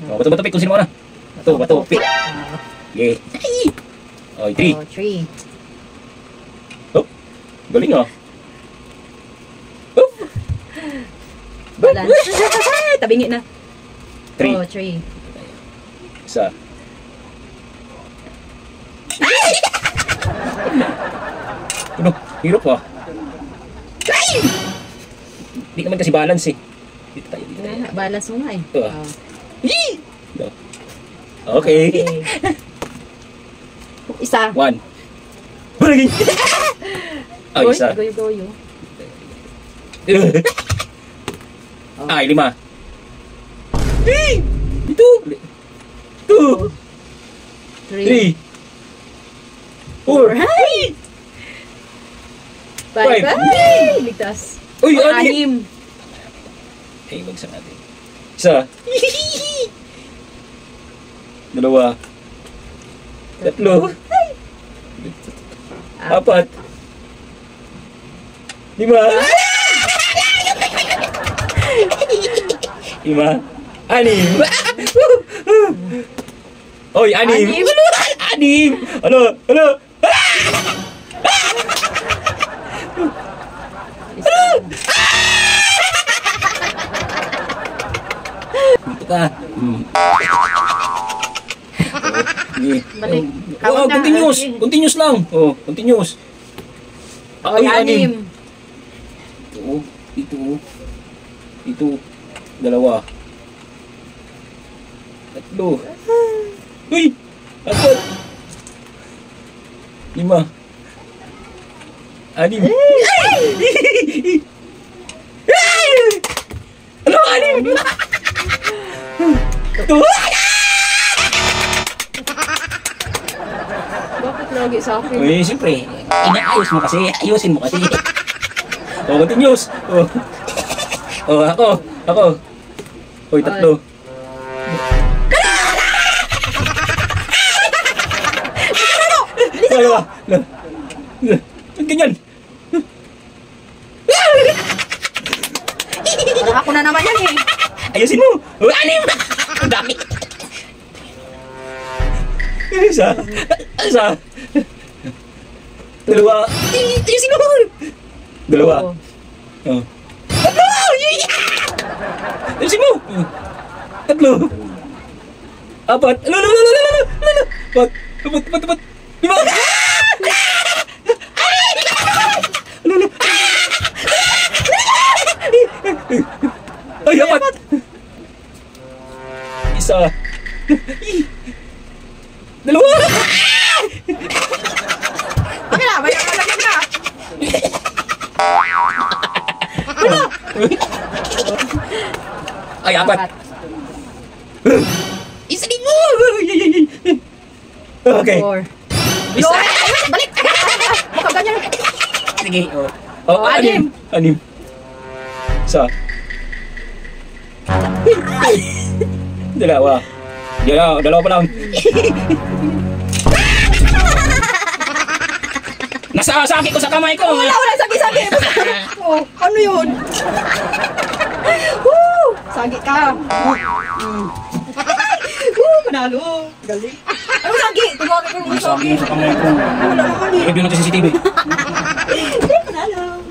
Oh, bato pick kung sino na. Bato pick. Okay. Oh, 3. Oh, 3. Oh. Galing ah. Oh. Balance. Tabingi na. 3. Oh, 3. Isa. Ano? Hirap ah. Hindi naman kasi balance eh. Dito tayo. Balance mo nga eh. Ito ah. No. Okay. Isa. 1. Barangay! Oh, isa. Goyo. Ay, 5. Ito. 2. 3. 4. 5. Ay! Ligtas. Uy, 6. Ay, bagsak natin. Isa. 2. 3. 4. 5. 5. 6. Oy, 6. 6. Ano? Ka. Balik. Oh, continuous lang. Oh, continuous. Ay, 6. Ito. 2. 3. Uy! 4. 5. 6. Ano? 6? Bakit lagi sa akin? Uy, siyempre. Inaayos mo kasi. Ayusin mo kasi. Oh, continuous. Oh, ako. Uy, 3. Dalawa. Ganyan. Parang ako na naman yan eh. Ayusin mo. 6. Ang dami. Isa. 2. Ayusin mo. 2. Oo. Oh. 3. Ayusin mo. 3. 4. 4. 5. Ay, 4. Isa. 2. Okay na, may nakalagyan na. Ano? Ay, 4. Isa din mo. Okay. 4. Isa. Balik! Baka ganyan. Sige. Oh, 6. 6. Isa. 2. Dalawa pa lang. Nasasakit ko sa kamay ko. Wala sagi-sagi. Oh, ano yun? Woo! Sagi ka. Panalo. Galing. Ano sagi? Tumawa ka kung Nasasakit ko sa kamay ko. Wala naman eh. Review natin sa CCTV. Panalo.